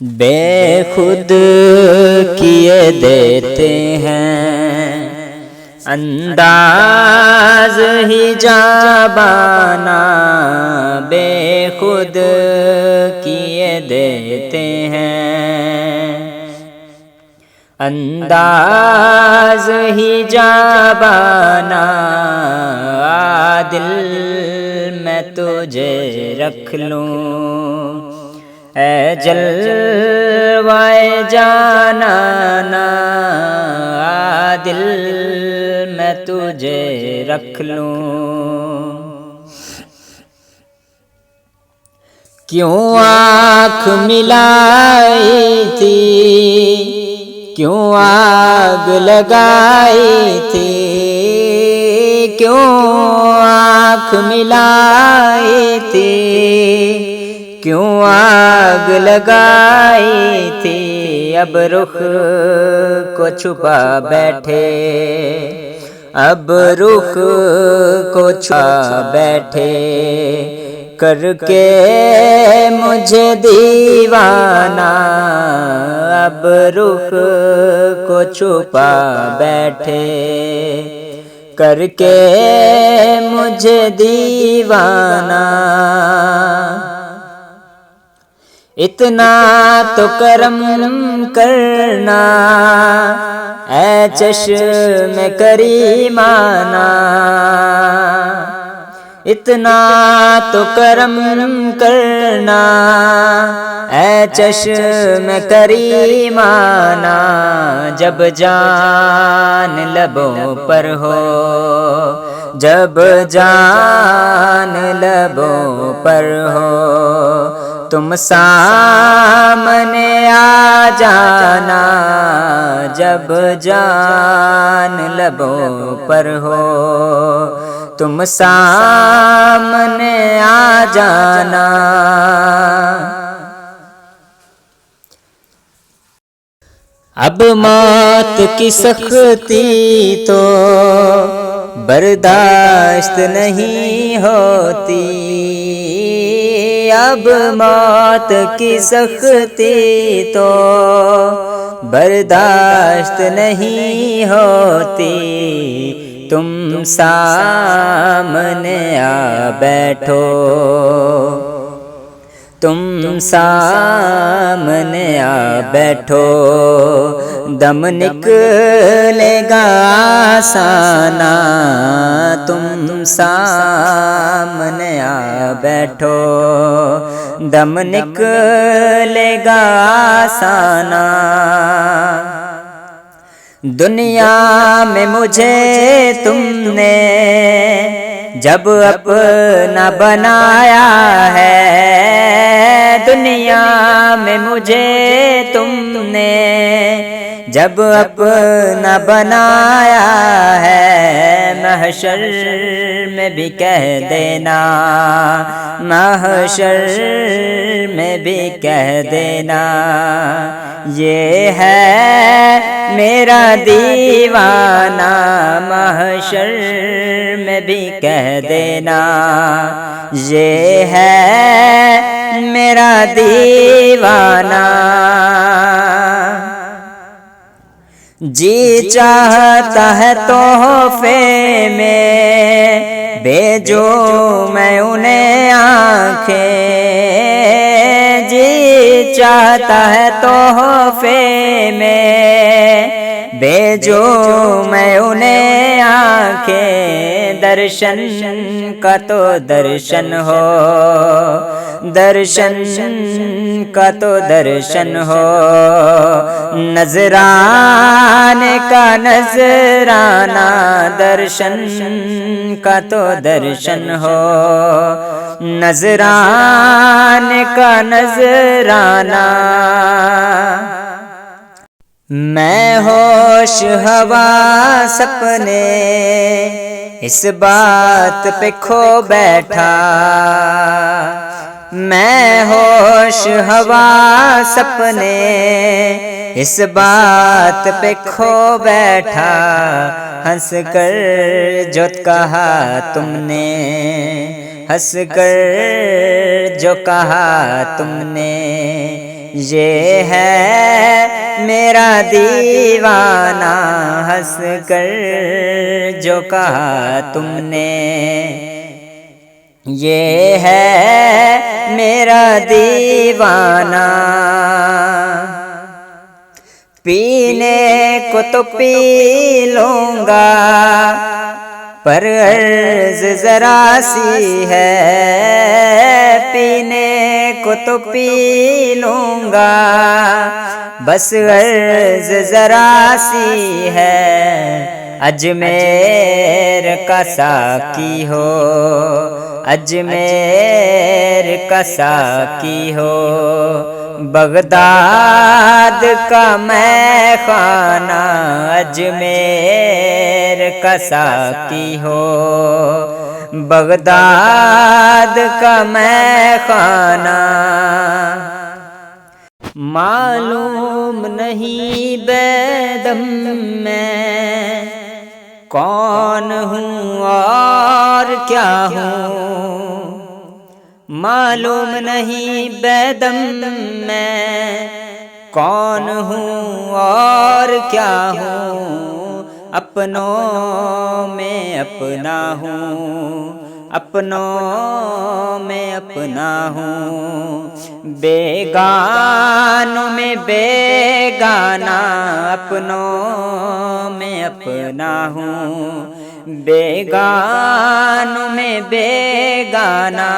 بے خود کیے دیتے ہیں انداز ہی جابانا، بے خود کیے دیتے ہیں انداز ہی جابانا، دل میں تجھے رکھ لوں اے جلوائے جانانا، دل میں تجھے رکھ لوں۔ کیوں آنکھ ملائی تھی، کیوں آگ لگائی تھی، کیوں آنکھ ملائی تھی، کیوں آگ لگائی تھی، اب رخ کو چھپا بیٹھے، اب رخ کو چھپا بیٹھے، کر کے مجھے دیوانہ، اب رخ کو چھپا بیٹھے، کر کے مجھے دیوانہ۔ اتنا تو کرم کرنا اے چشم کریمانہ، اتنا تو کرم کرنا اے چشم کریمانہ، جب جان لبوں پر ہو، جب جان لبوں پر ہو، تم سامنے آ جانا، جب جان لبوں پر ہو، تم سامنے آ جانا۔ اب موت کی سختی تو برداشت نہیں ہوتی، اب موت کی سختی تو برداشت نہیں ہوتی، تم سامنے آ بیٹھو، تم سامنے آ بیٹھو، دم نکلے گا آسانہ، تم سامنے آ بیٹھو، دم نکلے گا آسانہ۔ دنیا میں مجھے تم نے جب اپنا بنایا ہے، دنیا میں مجھے تم نے جب اپنا بنایا ہے، محشر میں بھی کہہ دینا، محشر میں بھی کہہ دینا، یہ ہے میرا دیوانہ، محشر میں بھی کہہ دینا، یہ ہے میرا دیوانہ۔ جی چاہتا ہے تحفے میں بھیجوں میں انہیں آنکھیں، جی چاہتا ہے تحفے میں بھیجوں میں انہیں آنکھیں، درشن کا تو درشن ہو، درشن کا تو درشن ہو، نذرانے کا نذرانہ، درشن کا تو درشن ہو، نذرانے کا نذرانہ۔ میں ہوش حواس اپنے اس بات پہ کھو بیٹھا، میں ہوش حواس اپنے اس بات پہ کھو بیٹھا، ہنس کر جو کہا تم نے، ہنس کر جو کہا تم نے، یہ ہے میرا دیوانہ ہنس کر جو کہا تم نے، یہ ہے میرا دیوانہ، پینے کو تو پی لوں گا پر عرض ذرا سی ہے، پینے کو تو پی لوں گا بس عرض ذرا سی ہے، اجمیر کا ساقی ہو، اجمیر کا ساقی ہو، بغداد کا میں خانہ، اجمیر کا ساقی ہو، بغداد کا میں خانہ، معلوم نہیں بیدم میں کون ہوں اور کیا ہوں، معلوم نہیں بیدم میں کون ہوں اور کیا ہوں، اپنوں میں اپنا ہوں، اپنوں میں اپنا ہوں، بیگانوں میں بیگانہ، اپنوں میں اپنا ہوں، بیگانوں میں بیگانہ،